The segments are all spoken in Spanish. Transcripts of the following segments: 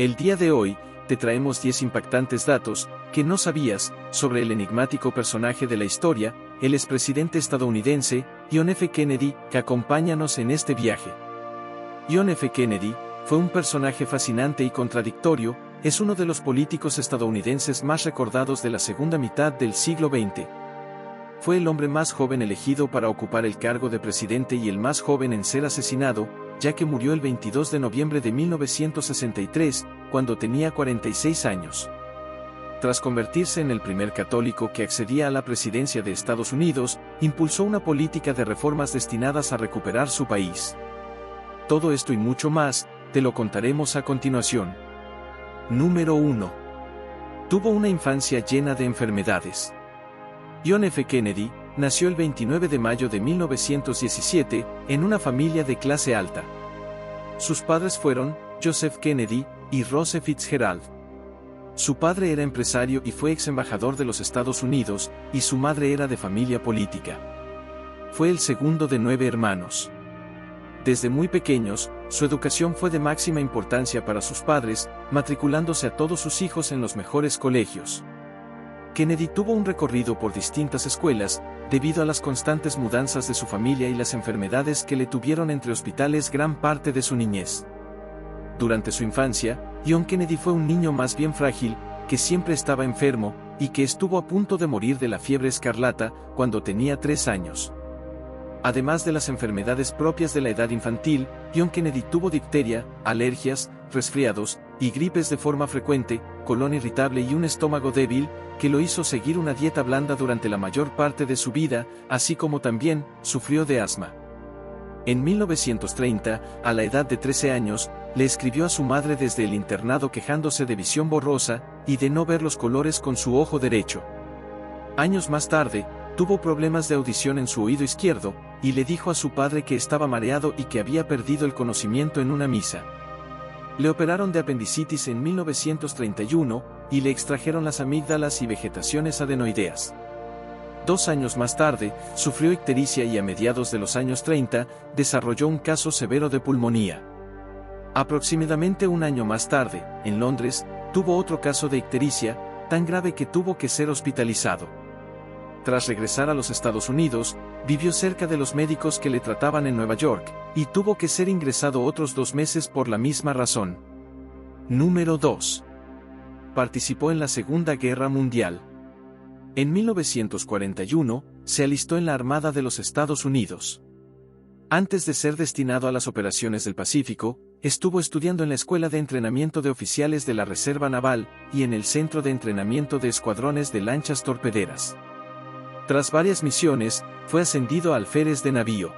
El día de hoy, te traemos 10 impactantes datos que no sabías sobre el enigmático personaje de la historia, el expresidente estadounidense, John F. Kennedy, que acompáñanos en este viaje. John F. Kennedy fue un personaje fascinante y contradictorio, es uno de los políticos estadounidenses más recordados de la segunda mitad del siglo XX. Fue el hombre más joven elegido para ocupar el cargo de presidente y el más joven en ser asesinado, ya que murió el 22 de noviembre de 1963, cuando tenía 46 años. Tras convertirse en el primer católico que accedía a la presidencia de Estados Unidos, impulsó una política de reformas destinadas a recuperar su país. Todo esto y mucho más, te lo contaremos a continuación. Número 1. Tuvo una infancia llena de enfermedades. John F. Kennedy nació el 29 de mayo de 1917, en una familia de clase alta. Sus padres fueron Joseph Kennedy y Rose Fitzgerald. Su padre era empresario y fue ex embajador de los Estados Unidos, y su madre era de familia política. Fue el segundo de 9 hermanos. Desde muy pequeños, su educación fue de máxima importancia para sus padres, matriculándose a todos sus hijos en los mejores colegios. Kennedy tuvo un recorrido por distintas escuelas, debido a las constantes mudanzas de su familia y las enfermedades que le tuvieron entre hospitales gran parte de su niñez. Durante su infancia, John Kennedy fue un niño más bien frágil, que siempre estaba enfermo, y que estuvo a punto de morir de la fiebre escarlata, cuando tenía 3 años. Además de las enfermedades propias de la edad infantil, John Kennedy tuvo difteria, alergias, resfriados, y gripes de forma frecuente, colon irritable y un estómago débil, que lo hizo seguir una dieta blanda durante la mayor parte de su vida, así como también, sufrió de asma. En 1930, a la edad de 13 años, le escribió a su madre desde el internado quejándose de visión borrosa, y de no ver los colores con su ojo derecho. Años más tarde, tuvo problemas de audición en su oído izquierdo, y le dijo a su padre que estaba mareado y que había perdido el conocimiento en una misa. Le operaron de apendicitis en 1931, y le extrajeron las amígdalas y vegetaciones adenoideas. 2 años más tarde, sufrió ictericia y a mediados de los años 30, desarrolló un caso severo de pulmonía. Aproximadamente un año más tarde, en Londres, tuvo otro caso de ictericia, tan grave que tuvo que ser hospitalizado. Tras regresar a los Estados Unidos, vivió cerca de los médicos que le trataban en Nueva York, y tuvo que ser ingresado otros 2 meses por la misma razón. Número 2. Participó en la Segunda Guerra Mundial. En 1941, se alistó en la Armada de los Estados Unidos. Antes de ser destinado a las operaciones del Pacífico, estuvo estudiando en la Escuela de Entrenamiento de Oficiales de la Reserva Naval, y en el Centro de Entrenamiento de Escuadrones de Lanchas Torpederas. Tras varias misiones, fue ascendido a alférez de navío.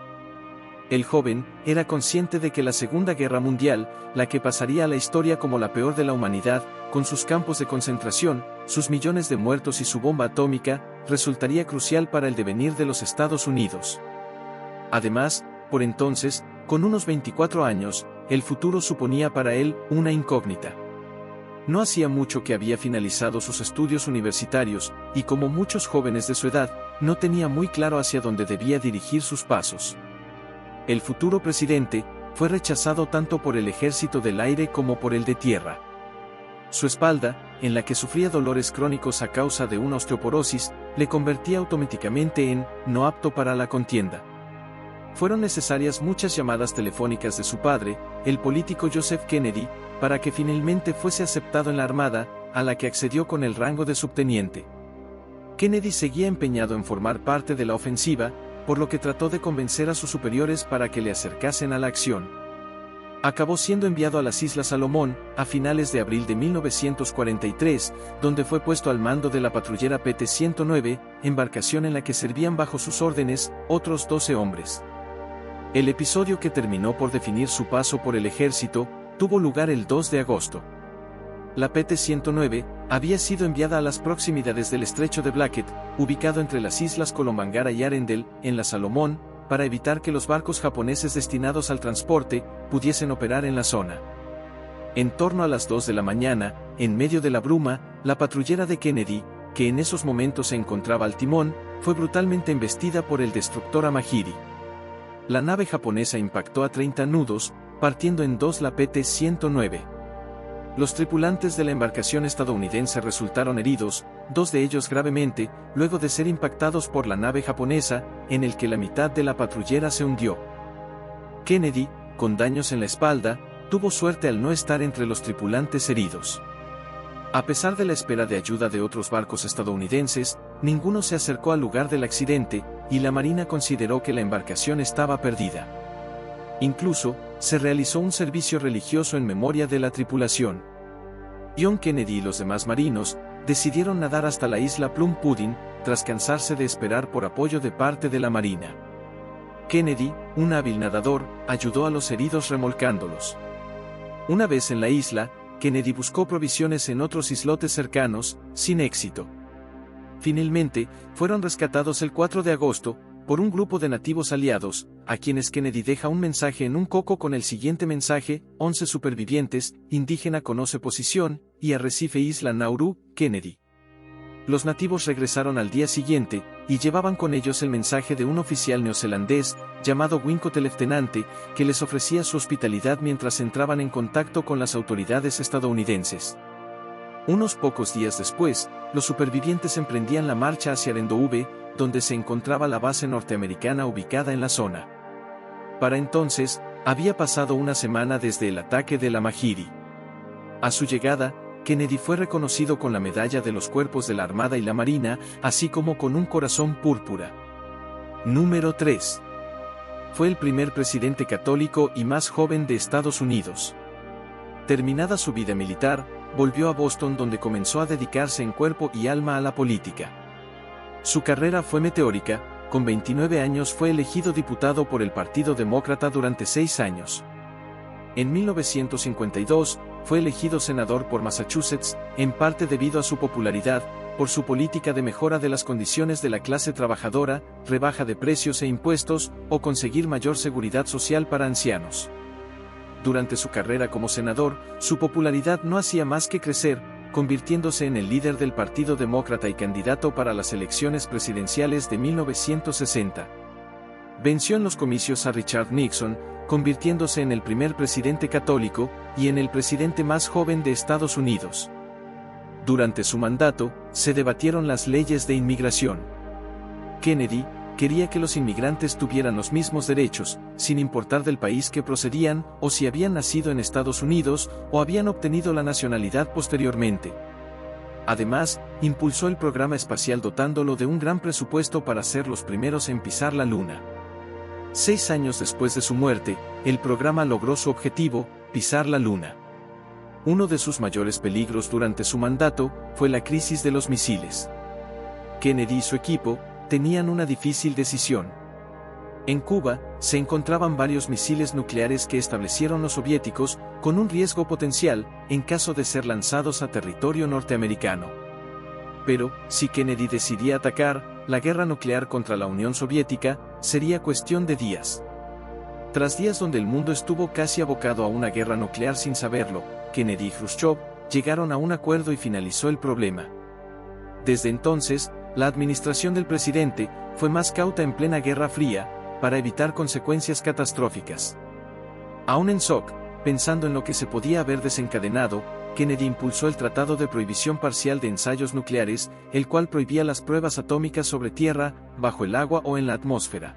El joven era consciente de que la Segunda Guerra Mundial, la que pasaría a la historia como la peor de la humanidad, con sus campos de concentración, sus millones de muertos y su bomba atómica, resultaría crucial para el devenir de los Estados Unidos. Además, por entonces, con unos 24 años, el futuro suponía para él una incógnita. No hacía mucho que había finalizado sus estudios universitarios, y como muchos jóvenes de su edad, no tenía muy claro hacia dónde debía dirigir sus pasos. El futuro presidente fue rechazado tanto por el ejército del aire como por el de tierra. Su espalda, en la que sufría dolores crónicos a causa de una osteoporosis, le convertía automáticamente en no apto para la contienda. Fueron necesarias muchas llamadas telefónicas de su padre, el político Joseph Kennedy, para que finalmente fuese aceptado en la Armada, a la que accedió con el rango de subteniente. Kennedy seguía empeñado en formar parte de la ofensiva, por lo que trató de convencer a sus superiores para que le acercasen a la acción. Acabó siendo enviado a las Islas Salomón, a finales de abril de 1943, donde fue puesto al mando de la patrullera PT-109, embarcación en la que servían bajo sus órdenes otros 12 hombres. El episodio que terminó por definir su paso por el ejército, tuvo lugar el 2 de agosto. La PT-109 había sido enviada a las proximidades del estrecho de Blackett, ubicado entre las islas Kolombangara y Arendelle, en la Salomón, para evitar que los barcos japoneses destinados al transporte pudiesen operar en la zona. En torno a las 2 de la mañana, en medio de la bruma, la patrullera de Kennedy, que en esos momentos se encontraba al timón, fue brutalmente embestida por el destructor Amahiri. La nave japonesa impactó a 30 nudos, partiendo en 2 la PT-109. Los tripulantes de la embarcación estadounidense resultaron heridos, 2 de ellos gravemente, luego de ser impactados por la nave japonesa, en el que la mitad de la patrullera se hundió. Kennedy, con daños en la espalda, tuvo suerte al no estar entre los tripulantes heridos. A pesar de la espera de ayuda de otros barcos estadounidenses, ninguno se acercó al lugar del accidente, y la Marina consideró que la embarcación estaba perdida. Incluso, se realizó un servicio religioso en memoria de la tripulación. John Kennedy y los demás marinos decidieron nadar hasta la isla Plum Pudding, tras cansarse de esperar por apoyo de parte de la Marina. Kennedy, un hábil nadador, ayudó a los heridos remolcándolos. Una vez en la isla, Kennedy buscó provisiones en otros islotes cercanos, sin éxito. Finalmente, fueron rescatados el 4 de agosto, por un grupo de nativos aliados, a quienes Kennedy deja un mensaje en un coco con el siguiente mensaje: 11 supervivientes, indígena conoce posición, y Arrecife Isla Nauru, Kennedy. Los nativos regresaron al día siguiente, y llevaban con ellos el mensaje de un oficial neozelandés, llamado Wincott Leftenante, que les ofrecía su hospitalidad mientras entraban en contacto con las autoridades estadounidenses. Unos pocos días después, los supervivientes emprendían la marcha hacia Arendouve, donde se encontraba la base norteamericana ubicada en la zona. Para entonces, había pasado una semana desde el ataque de la Majiri. A su llegada, Kennedy fue reconocido con la medalla de los cuerpos de la Armada y la Marina, así como con un corazón púrpura. Número 3. Fue el primer presidente católico y más joven de Estados Unidos. Terminada su vida militar, volvió a Boston, donde comenzó a dedicarse en cuerpo y alma a la política. Su carrera fue meteórica. Con 29 años fue elegido diputado por el Partido Demócrata durante 6 años. En 1952, fue elegido senador por Massachusetts, en parte debido a su popularidad, por su política de mejora de las condiciones de la clase trabajadora, rebaja de precios e impuestos, o conseguir mayor seguridad social para ancianos. Durante su carrera como senador, su popularidad no hacía más que crecer, convirtiéndose en el líder del Partido Demócrata y candidato para las elecciones presidenciales de 1960. Venció en los comicios a Richard Nixon, convirtiéndose en el primer presidente católico, y en el presidente más joven de Estados Unidos. Durante su mandato, se debatieron las leyes de inmigración. Kennedy quería que los inmigrantes tuvieran los mismos derechos, sin importar del país que procedían, o si habían nacido en Estados Unidos, o habían obtenido la nacionalidad posteriormente. Además, impulsó el programa espacial dotándolo de un gran presupuesto para ser los primeros en pisar la Luna. 6 años después de su muerte, el programa logró su objetivo: pisar la Luna. Uno de sus mayores peligros durante su mandato fue la crisis de los misiles. Kennedy y su equipo tenían una difícil decisión. En Cuba, se encontraban varios misiles nucleares que establecieron los soviéticos, con un riesgo potencial, en caso de ser lanzados a territorio norteamericano. Pero, si Kennedy decidía atacar, la guerra nuclear contra la Unión Soviética sería cuestión de días. Tras días donde el mundo estuvo casi abocado a una guerra nuclear sin saberlo, Kennedy y Khrushchev llegaron a un acuerdo y finalizó el problema. Desde entonces, la administración del presidente fue más cauta en plena Guerra Fría, para evitar consecuencias catastróficas. Aún en shock, pensando en lo que se podía haber desencadenado, Kennedy impulsó el Tratado de Prohibición Parcial de Ensayos Nucleares, el cual prohibía las pruebas atómicas sobre tierra, bajo el agua o en la atmósfera.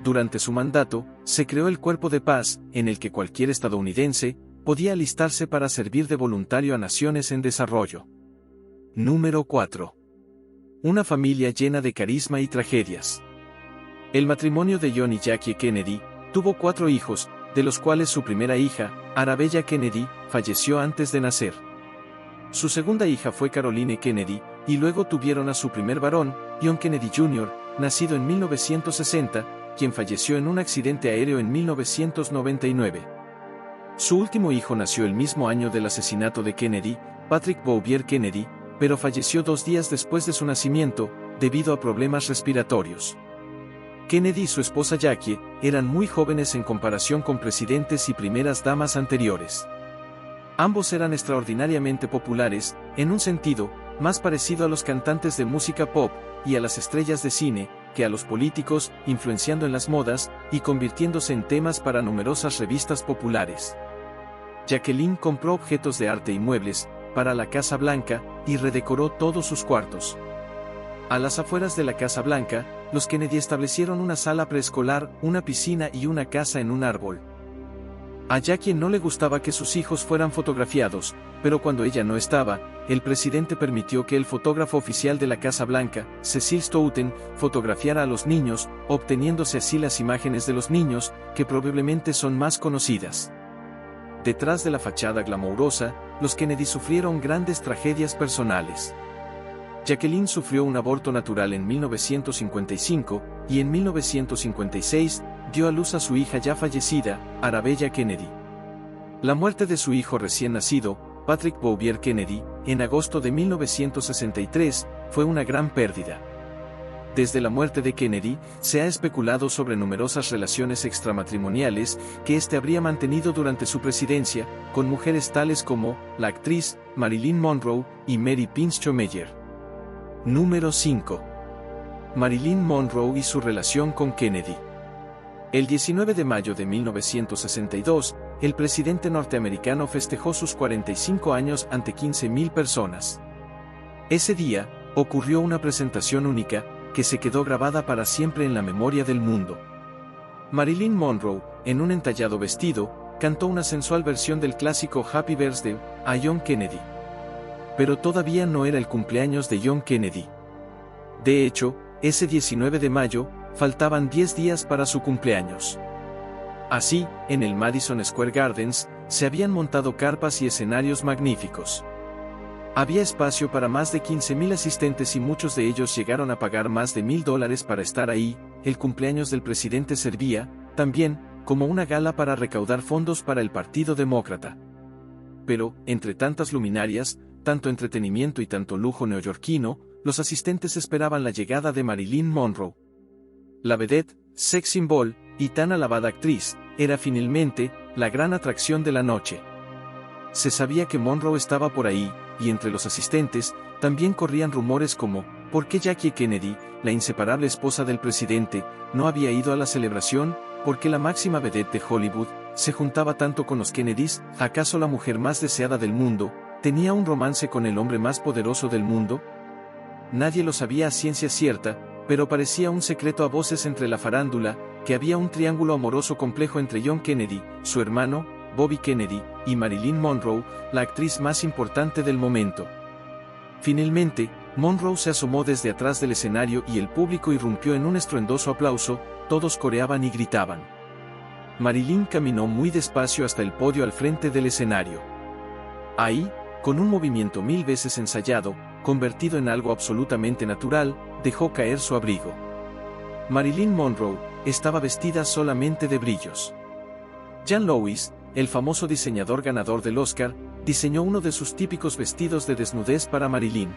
Durante su mandato, se creó el Cuerpo de Paz, en el que cualquier estadounidense podía alistarse para servir de voluntario a naciones en desarrollo. Número 4. Una familia llena de carisma y tragedias. El matrimonio de John y Jackie Kennedy tuvo 4 hijos, de los cuales su primera hija, Arabella Kennedy, falleció antes de nacer. Su segunda hija fue Caroline Kennedy, y luego tuvieron a su primer varón, John Kennedy Jr., nacido en 1960, quien falleció en un accidente aéreo en 1999. Su último hijo nació el mismo año del asesinato de Kennedy, Patrick Bouvier Kennedy, pero falleció 2 días después de su nacimiento, debido a problemas respiratorios. Kennedy y su esposa Jackie eran muy jóvenes en comparación con presidentes y primeras damas anteriores. Ambos eran extraordinariamente populares, en un sentido, más parecido a los cantantes de música pop y a las estrellas de cine, que a los políticos, influenciando en las modas y convirtiéndose en temas para numerosas revistas populares. Jacqueline compró objetos de arte y muebles para la Casa Blanca y redecoró todos sus cuartos. A las afueras de la Casa Blanca, los Kennedy establecieron una sala preescolar, una piscina y una casa en un árbol. A Jackie no le gustaba que sus hijos fueran fotografiados, pero cuando ella no estaba, el presidente permitió que el fotógrafo oficial de la Casa Blanca, Cecil Stoughton, fotografiara a los niños, obteniéndose así las imágenes de los niños, que probablemente son más conocidas. Detrás de la fachada glamourosa, los Kennedy sufrieron grandes tragedias personales. Jacqueline sufrió un aborto natural en 1955, y en 1956, dio a luz a su hija ya fallecida, Arabella Kennedy. La muerte de su hijo recién nacido, Patrick Bouvier Kennedy, en agosto de 1963, fue una gran pérdida. Desde la muerte de Kennedy, se ha especulado sobre numerosas relaciones extramatrimoniales que éste habría mantenido durante su presidencia, con mujeres tales como la actriz Marilyn Monroe y Mary Pinchot Meyer. Número 5. Marilyn Monroe y su relación con Kennedy. El 19 de mayo de 1962, el presidente norteamericano festejó sus 45 años ante 15.000 personas. Ese día, ocurrió una presentación única, que se quedó grabada para siempre en la memoria del mundo. Marilyn Monroe, en un entallado vestido, cantó una sensual versión del clásico Happy Birthday a John Kennedy. Pero todavía no era el cumpleaños de John Kennedy. De hecho, ese 19 de mayo, faltaban 10 días para su cumpleaños. Así, en el Madison Square Gardens, se habían montado carpas y escenarios magníficos. Había espacio para más de 15.000 asistentes y muchos de ellos llegaron a pagar más de $1.000 para estar ahí. El cumpleaños del presidente servía, también, como una gala para recaudar fondos para el Partido Demócrata. Pero, entre tantas luminarias, tanto entretenimiento y tanto lujo neoyorquino, los asistentes esperaban la llegada de Marilyn Monroe. La vedette, sex symbol, y tan alabada actriz, era finalmente la gran atracción de la noche. Se sabía que Monroe estaba por ahí, y entre los asistentes, también corrían rumores como, ¿por qué Jackie Kennedy, la inseparable esposa del presidente, no había ido a la celebración? ¿Por qué la máxima vedette de Hollywood se juntaba tanto con los Kennedys? ¿Acaso la mujer más deseada del mundo tenía un romance con el hombre más poderoso del mundo? Nadie lo sabía a ciencia cierta, pero parecía un secreto a voces entre la farándula, que había un triángulo amoroso complejo entre John Kennedy, su hermano, Bobby Kennedy, y Marilyn Monroe, la actriz más importante del momento. Finalmente, Monroe se asomó desde atrás del escenario y el público irrumpió en un estruendoso aplauso, todos coreaban y gritaban. Marilyn caminó muy despacio hasta el podio al frente del escenario. Ahí, con un movimiento 1000 veces ensayado, convertido en algo absolutamente natural, dejó caer su abrigo. Marilyn Monroe estaba vestida solamente de brillos. Jean Louis, el famoso diseñador ganador del Oscar, diseñó uno de sus típicos vestidos de desnudez para Marilyn.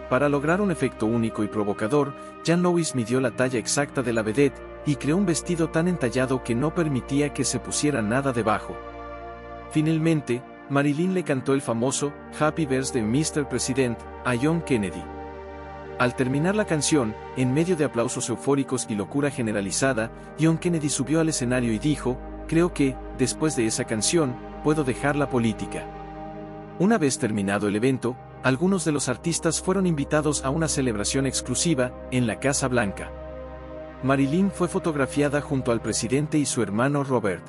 Para lograr un efecto único y provocador, Jean Louis midió la talla exacta de la vedette y creó un vestido tan entallado que no permitía que se pusiera nada debajo. Finalmente, Marilyn le cantó el famoso Happy Birthday Mr. President a John Kennedy. Al terminar la canción, en medio de aplausos eufóricos y locura generalizada, John Kennedy subió al escenario y dijo, creo que, después de esa canción, puedo dejar la política. Una vez terminado el evento, algunos de los artistas fueron invitados a una celebración exclusiva, en la Casa Blanca. Marilyn fue fotografiada junto al presidente y su hermano Robert.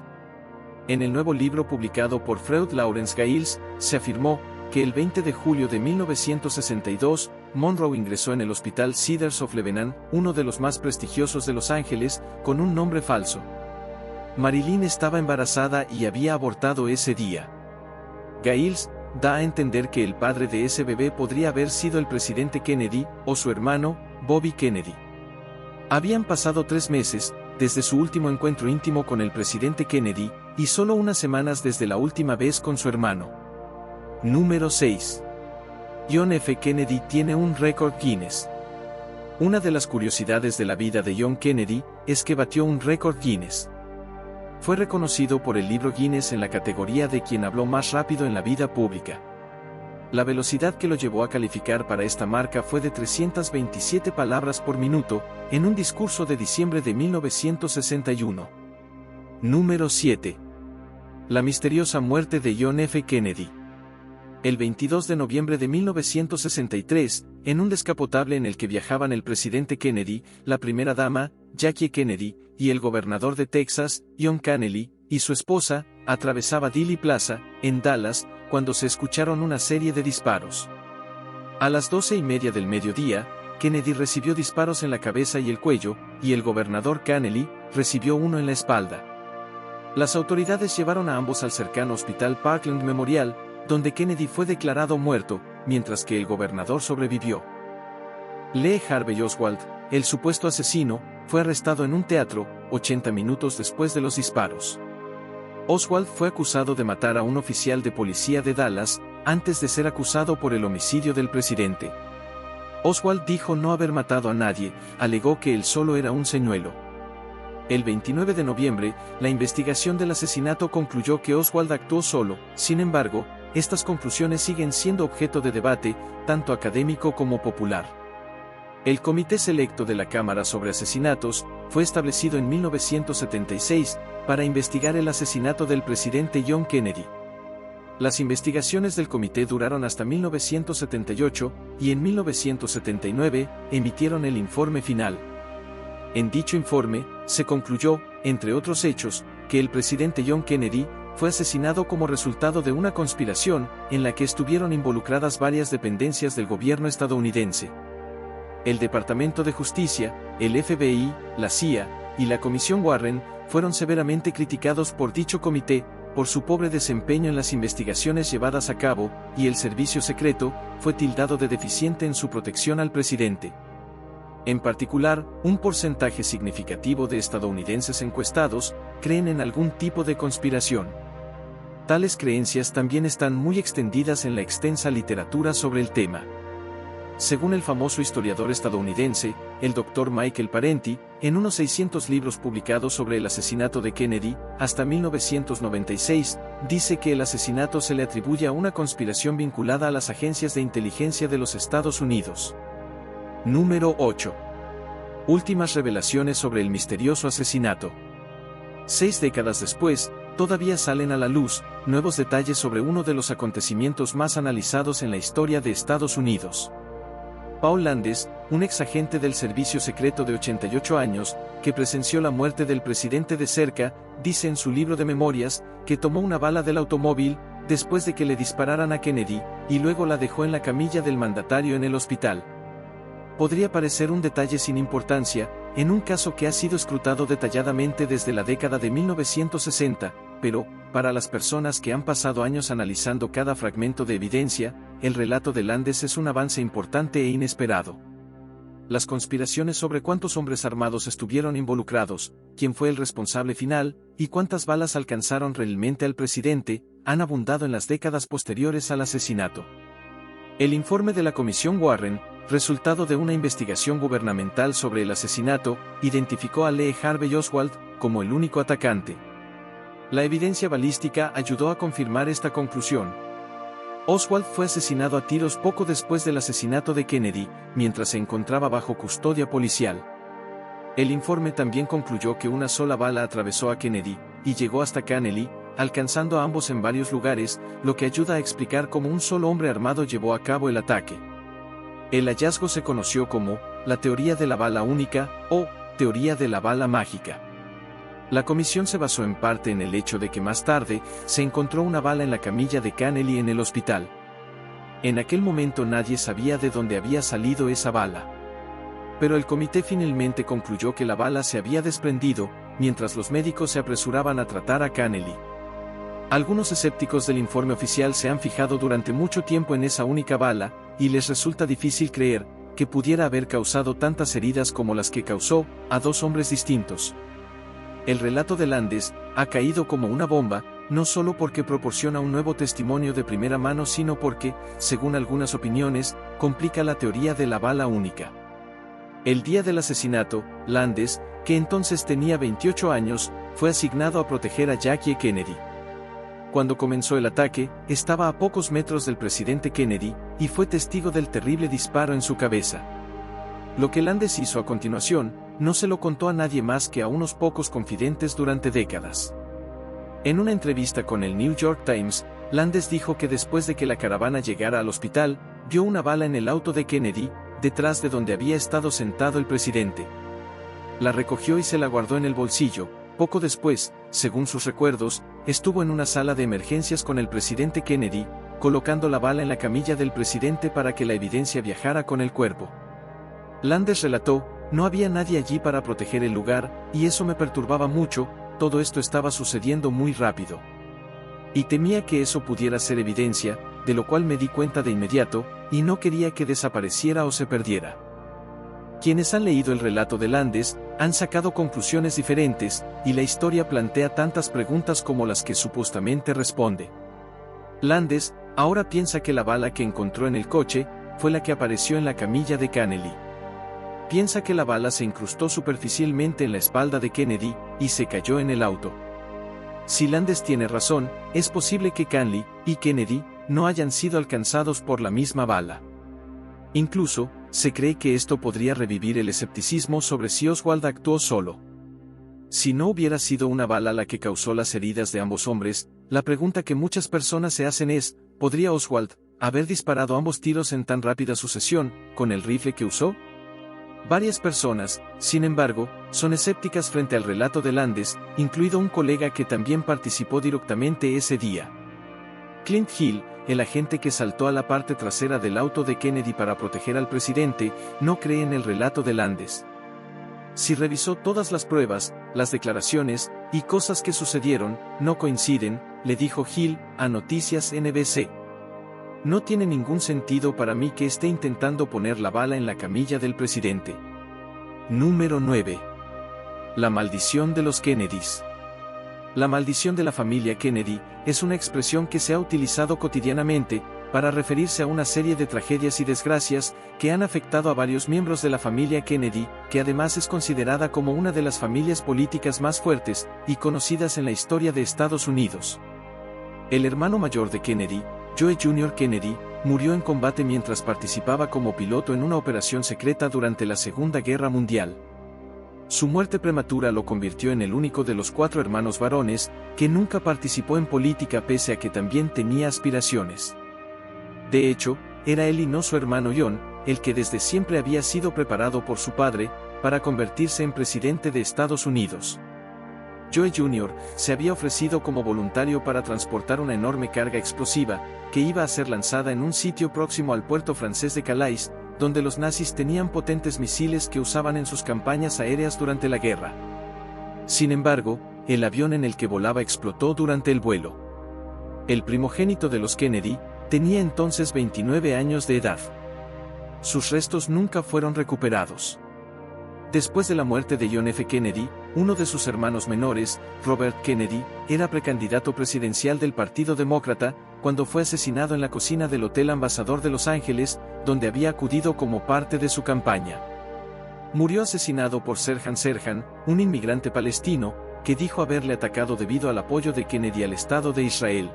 En el nuevo libro publicado por Freud Lawrence Giles, se afirmó que el 20 de julio de 1962, Monroe ingresó en el Hospital Cedars of Lebanon, uno de los más prestigiosos de Los Ángeles, con un nombre falso. Marilyn estaba embarazada y había abortado ese día. Giles da a entender que el padre de ese bebé podría haber sido el presidente Kennedy, o su hermano, Bobby Kennedy. Habían pasado 3 meses, desde su último encuentro íntimo con el presidente Kennedy, y solo unas semanas desde la última vez con su hermano. Número 6. John F. Kennedy tiene un récord Guinness. Una de las curiosidades de la vida de John Kennedy, es que batió un récord Guinness. Fue reconocido por el libro Guinness en la categoría de quien habló más rápido en la vida pública. La velocidad que lo llevó a calificar para esta marca fue de 327 palabras por minuto, en un discurso de diciembre de 1961. Número 7. La misteriosa muerte de John F. Kennedy. El 22 de noviembre de 1963, en un descapotable en el que viajaban el presidente Kennedy, la primera dama, Jackie Kennedy, y el gobernador de Texas, John Connally, y su esposa, atravesaba Dealey Plaza, en Dallas, cuando se escucharon una serie de disparos. A las 12:30 del mediodía, Kennedy recibió disparos en la cabeza y el cuello, y el gobernador Connally recibió uno en la espalda. Las autoridades llevaron a ambos al cercano Hospital Parkland Memorial, donde Kennedy fue declarado muerto, mientras que el gobernador sobrevivió. Lee Harvey Oswald, el supuesto asesino, fue arrestado en un teatro, 80 minutos después de los disparos. Oswald fue acusado de matar a un oficial de policía de Dallas, antes de ser acusado por el homicidio del presidente. Oswald dijo no haber matado a nadie, alegó que él solo era un señuelo. El 29 de noviembre, la investigación del asesinato concluyó que Oswald actuó solo. Sin embargo, estas conclusiones siguen siendo objeto de debate, tanto académico como popular. El Comité Selecto de la Cámara sobre Asesinatos fue establecido en 1976 para investigar el asesinato del presidente John Kennedy. Las investigaciones del comité duraron hasta 1978, y en 1979 emitieron el informe final. En dicho informe, se concluyó, entre otros hechos, que el presidente John Kennedy fue asesinado como resultado de una conspiración en la que estuvieron involucradas varias dependencias del gobierno estadounidense. El Departamento de Justicia, el FBI, la CIA y la Comisión Warren fueron severamente criticados por dicho comité por su pobre desempeño en las investigaciones llevadas a cabo, y el servicio secreto fue tildado de deficiente en su protección al presidente. En particular, un porcentaje significativo de estadounidenses encuestados creen en algún tipo de conspiración. Tales creencias también están muy extendidas en la extensa literatura sobre el tema. Según el famoso historiador estadounidense, el Dr. Michael Parenti, en unos 600 libros publicados sobre el asesinato de Kennedy, hasta 1996, dice que el asesinato se le atribuye a una conspiración vinculada a las agencias de inteligencia de los Estados Unidos. Número 8. Últimas revelaciones sobre el misterioso asesinato. 6 décadas después, todavía salen a la luz nuevos detalles sobre uno de los acontecimientos más analizados en la historia de Estados Unidos. Paul Landis, un exagente del servicio secreto de 88 años, que presenció la muerte del presidente de cerca, dice en su libro de memorias, que tomó una bala del automóvil, después de que le dispararan a Kennedy, y luego la dejó en la camilla del mandatario en el hospital. Podría parecer un detalle sin importancia, en un caso que ha sido escrutado detalladamente desde la década de 1960, pero, para las personas que han pasado años analizando cada fragmento de evidencia, el relato de Landis es un avance importante e inesperado. Las conspiraciones sobre cuántos hombres armados estuvieron involucrados, quién fue el responsable final, y cuántas balas alcanzaron realmente al presidente, han abundado en las décadas posteriores al asesinato. El informe de la Comisión Warren, resultado de una investigación gubernamental sobre el asesinato, identificó a Lee Harvey Oswald como el único atacante. La evidencia balística ayudó a confirmar esta conclusión. Oswald fue asesinado a tiros poco después del asesinato de Kennedy, mientras se encontraba bajo custodia policial. El informe también concluyó que una sola bala atravesó a Kennedy, y llegó hasta Connally, alcanzando a ambos en varios lugares, lo que ayuda a explicar cómo un solo hombre armado llevó a cabo el ataque. El hallazgo se conoció como la teoría de la bala única, o teoría de la bala mágica. La comisión se basó en parte en el hecho de que más tarde se encontró una bala en la camilla de Connally en el hospital. En aquel momento nadie sabía de dónde había salido esa bala. Pero el comité finalmente concluyó que la bala se había desprendido, mientras los médicos se apresuraban a tratar a Connally. Algunos escépticos del informe oficial se han fijado durante mucho tiempo en esa única bala, y les resulta difícil creer que pudiera haber causado tantas heridas como las que causó a dos hombres distintos. El relato de Landis ha caído como una bomba, no solo porque proporciona un nuevo testimonio de primera mano, sino porque, según algunas opiniones, complica la teoría de la bala única. El día del asesinato, Landis, que entonces tenía 28 años, fue asignado a proteger a Jackie Kennedy. Cuando comenzó el ataque, estaba a pocos metros del presidente Kennedy, y fue testigo del terrible disparo en su cabeza. Lo que Landis hizo a continuación, no se lo contó a nadie más que a unos pocos confidentes durante décadas. En una entrevista con el New York Times, Landes dijo que después de que la caravana llegara al hospital, vio una bala en el auto de Kennedy, detrás de donde había estado sentado el presidente. La recogió y se la guardó en el bolsillo. Poco después, según sus recuerdos, estuvo en una sala de emergencias con el presidente Kennedy, colocando la bala en la camilla del presidente para que la evidencia viajara con el cuerpo. Landes relató: no había nadie allí para proteger el lugar, y eso me perturbaba mucho, todo esto estaba sucediendo muy rápido. Y temía que eso pudiera ser evidencia, de lo cual me di cuenta de inmediato, y no quería que desapareciera o se perdiera. Quienes han leído el relato de Landes, han sacado conclusiones diferentes, y la historia plantea tantas preguntas como las que supuestamente responde. Landes ahora piensa que la bala que encontró en el coche fue la que apareció en la camilla de Kennedy. Piensa que la bala se incrustó superficialmente en la espalda de Kennedy y se cayó en el auto. Si Landes tiene razón, es posible que Kennedy y Kennedy no hayan sido alcanzados por la misma bala. Incluso, se cree que esto podría revivir el escepticismo sobre si Oswald actuó solo. Si no hubiera sido una bala la que causó las heridas de ambos hombres, la pregunta que muchas personas se hacen es: ¿podría Oswald haber disparado ambos tiros en tan rápida sucesión, con el rifle que usó? Varias personas, sin embargo, son escépticas frente al relato de Landes, incluido un colega que también participó directamente ese día. Clint Hill, el agente que saltó a la parte trasera del auto de Kennedy para proteger al presidente, no cree en el relato de Landes. Si revisó todas las pruebas, las declaraciones y cosas que sucedieron, no coinciden, le dijo Hill a Noticias NBC. No tiene ningún sentido para mí que esté intentando poner la bala en la camilla del presidente. Número 9. La maldición de los Kennedys. La maldición de la familia Kennedy es una expresión que se ha utilizado cotidianamente para referirse a una serie de tragedias y desgracias que han afectado a varios miembros de la familia Kennedy, que además es considerada como una de las familias políticas más fuertes y conocidas en la historia de Estados Unidos. El hermano mayor de Kennedy, Joe Jr. Kennedy, murió en combate mientras participaba como piloto en una operación secreta durante la Segunda Guerra Mundial. Su muerte prematura lo convirtió en el único de los 4 hermanos varones que nunca participó en política pese a que también tenía aspiraciones. De hecho, era él y no su hermano John, el que desde siempre había sido preparado por su padre para convertirse en presidente de Estados Unidos. Joe Jr. se había ofrecido como voluntario para transportar una enorme carga explosiva que iba a ser lanzada en un sitio próximo al puerto francés de Calais, donde los nazis tenían potentes misiles que usaban en sus campañas aéreas durante la guerra. Sin embargo, el avión en el que volaba explotó durante el vuelo. El primogénito de los Kennedy tenía entonces 29 años de edad. Sus restos nunca fueron recuperados. Después de la muerte de John F. Kennedy, uno de sus hermanos menores, Robert Kennedy, era precandidato presidencial del Partido Demócrata, cuando fue asesinado en la cocina del Hotel Ambassador de Los Ángeles, donde había acudido como parte de su campaña. Murió asesinado por Serhan Serhan, un inmigrante palestino, que dijo haberle atacado debido al apoyo de Kennedy al Estado de Israel.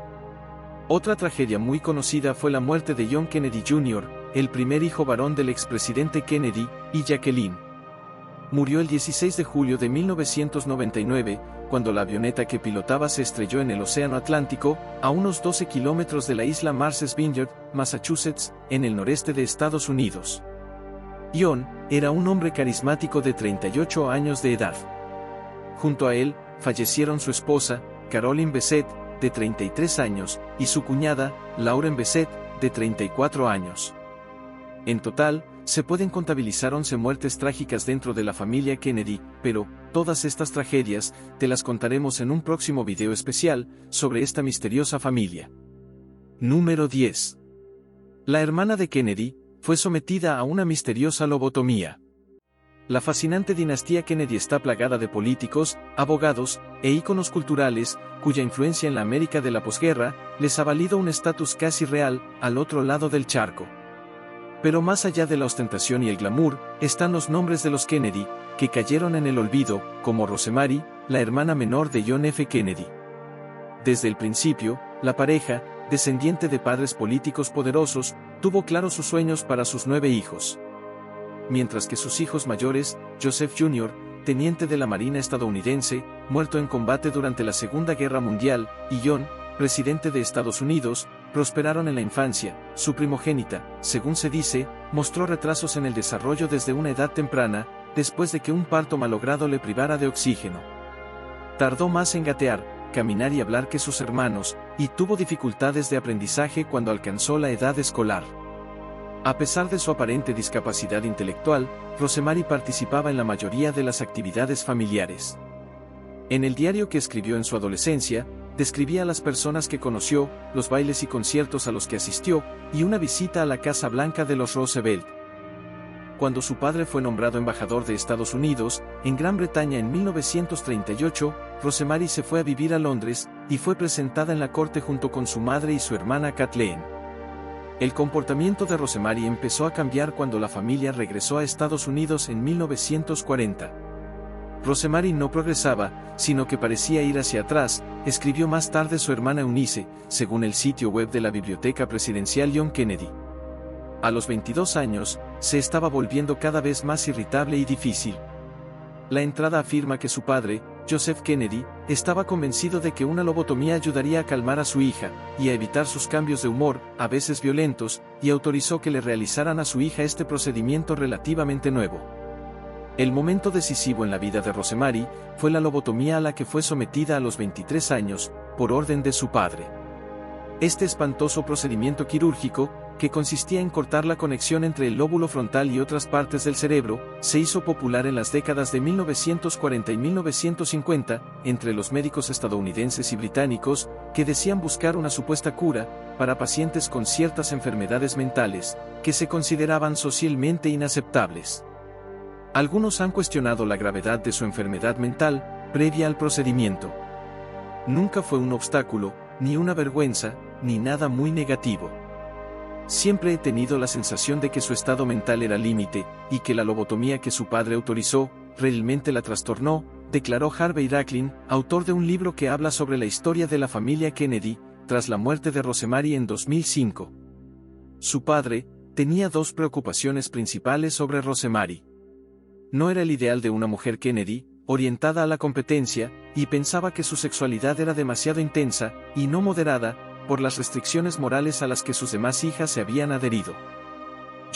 Otra tragedia muy conocida fue la muerte de John Kennedy Jr., el primer hijo varón del expresidente Kennedy, y Jacqueline. Murió el 16 de julio de 1999, cuando la avioneta que pilotaba se estrelló en el Océano Atlántico, a unos 12 kilómetros de la isla Martha's Vineyard, Massachusetts, en el noreste de Estados Unidos. John era un hombre carismático de 38 años de edad. Junto a él, fallecieron su esposa, Caroline Bessette, de 33 años, y su cuñada, Lauren Bessette, de 34 años. En total, se pueden contabilizar 11 muertes trágicas dentro de la familia Kennedy, pero todas estas tragedias te las contaremos en un próximo video especial sobre esta misteriosa familia. Número 10. La hermana de Kennedy fue sometida a una misteriosa lobotomía. La fascinante dinastía Kennedy está plagada de políticos, abogados e íconos culturales, cuya influencia en la América de la posguerra les ha valido un estatus casi real al otro lado del charco. Pero más allá de la ostentación y el glamour, están los nombres de los Kennedy, que cayeron en el olvido, como Rosemary, la hermana menor de John F. Kennedy. Desde el principio, la pareja, descendiente de padres políticos poderosos, tuvo claros sus sueños para sus 9 hijos. Mientras que sus hijos mayores, Joseph Jr., teniente de la Marina estadounidense, muerto en combate durante la Segunda Guerra Mundial, y John, presidente de Estados Unidos, prosperaron en la infancia. Su primogénita, según se dice, mostró retrasos en el desarrollo desde una edad temprana, después de que un parto malogrado le privara de oxígeno. Tardó más en gatear, caminar y hablar que sus hermanos, y tuvo dificultades de aprendizaje cuando alcanzó la edad escolar. A pesar de su aparente discapacidad intelectual, Rosemary participaba en la mayoría de las actividades familiares. En el diario que escribió en su adolescencia, describía a las personas que conoció, los bailes y conciertos a los que asistió, y una visita a la Casa Blanca de los Roosevelt. Cuando su padre fue nombrado embajador de Estados Unidos, en Gran Bretaña en 1938, Rosemary se fue a vivir a Londres, y fue presentada en la corte junto con su madre y su hermana Kathleen. El comportamiento de Rosemary empezó a cambiar cuando la familia regresó a Estados Unidos en 1940. Rosemary no progresaba, sino que parecía ir hacia atrás, escribió más tarde su hermana Eunice, según el sitio web de la Biblioteca Presidencial John Kennedy. A los 22 años, se estaba volviendo cada vez más irritable y difícil. La entrada afirma que su padre, Joseph Kennedy, estaba convencido de que una lobotomía ayudaría a calmar a su hija, y a evitar sus cambios de humor, a veces violentos, y autorizó que le realizaran a su hija este procedimiento relativamente nuevo. El momento decisivo en la vida de Rosemary fue la lobotomía a la que fue sometida a los 23 años, por orden de su padre. Este espantoso procedimiento quirúrgico, que consistía en cortar la conexión entre el lóbulo frontal y otras partes del cerebro, se hizo popular en las décadas de 1940 y 1950, entre los médicos estadounidenses y británicos, que decían buscar una supuesta cura para pacientes con ciertas enfermedades mentales, que se consideraban socialmente inaceptables. Algunos han cuestionado la gravedad de su enfermedad mental, previa al procedimiento. Nunca fue un obstáculo, ni una vergüenza, ni nada muy negativo. Siempre he tenido la sensación de que su estado mental era límite, y que la lobotomía que su padre autorizó, realmente la trastornó, declaró Harvey Racklin, autor de un libro que habla sobre la historia de la familia Kennedy, tras la muerte de Rosemary en 2005. Su padre tenía dos preocupaciones principales sobre Rosemary. No era el ideal de una mujer Kennedy, orientada a la competencia, y pensaba que su sexualidad era demasiado intensa, y no moderada, por las restricciones morales a las que sus demás hijas se habían adherido.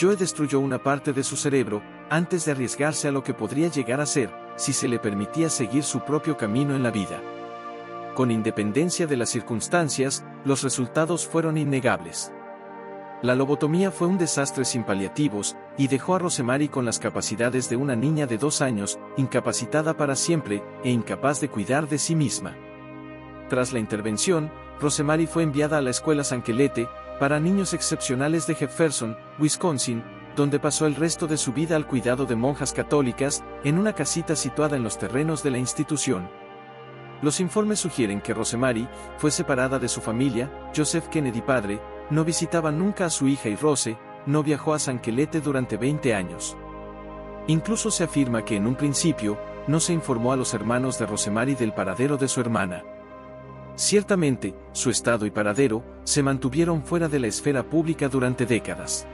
Joe destruyó una parte de su cerebro, antes de arriesgarse a lo que podría llegar a ser, si se le permitía seguir su propio camino en la vida. Con independencia de las circunstancias, los resultados fueron innegables. La lobotomía fue un desastre sin paliativos, y dejó a Rosemary con las capacidades de una niña de 2 años, incapacitada para siempre, e incapaz de cuidar de sí misma. Tras la intervención, Rosemary fue enviada a la escuela Sankelete, para niños excepcionales de Jefferson, Wisconsin, donde pasó el resto de su vida al cuidado de monjas católicas, en una casita situada en los terrenos de la institución. Los informes sugieren que Rosemary fue separada de su familia. Joseph Kennedy padre no visitaba nunca a su hija y Rose no viajó a Sankelete durante 20 años. Incluso se afirma que en un principio no se informó a los hermanos de Rosemary del paradero de su hermana. Ciertamente, su estado y paradero se mantuvieron fuera de la esfera pública durante décadas.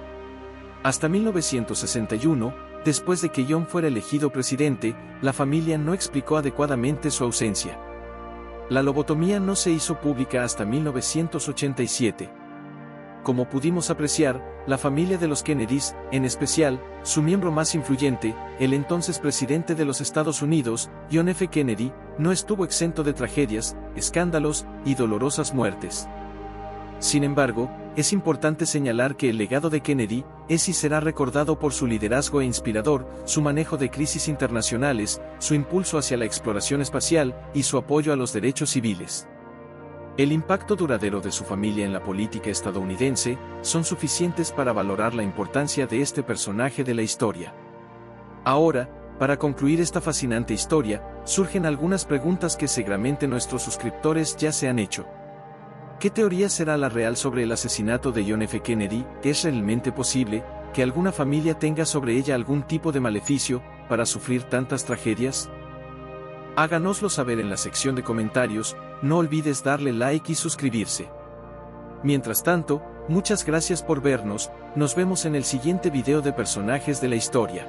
Hasta 1961, después de que John fuera elegido presidente, la familia no explicó adecuadamente su ausencia. La lobotomía no se hizo pública hasta 1987. Como pudimos apreciar, la familia de los Kennedys, en especial, su miembro más influyente, el entonces presidente de los Estados Unidos, John F. Kennedy, no estuvo exento de tragedias, escándalos y dolorosas muertes. Sin embargo, es importante señalar que el legado de Kennedy es y será recordado por su liderazgo inspirador, su manejo de crisis internacionales, su impulso hacia la exploración espacial y su apoyo a los derechos civiles. El impacto duradero de su familia en la política estadounidense son suficientes para valorar la importancia de este personaje de la historia. Ahora, para concluir esta fascinante historia, surgen algunas preguntas que seguramente nuestros suscriptores ya se han hecho. ¿Qué teoría será la real sobre el asesinato de John F. Kennedy? ¿Es realmente posible que alguna familia tenga sobre ella algún tipo de maleficio para sufrir tantas tragedias? Háganoslo saber en la sección de comentarios, no olvides darle like y suscribirse. Mientras tanto, muchas gracias por vernos, nos vemos en el siguiente video de personajes de la historia.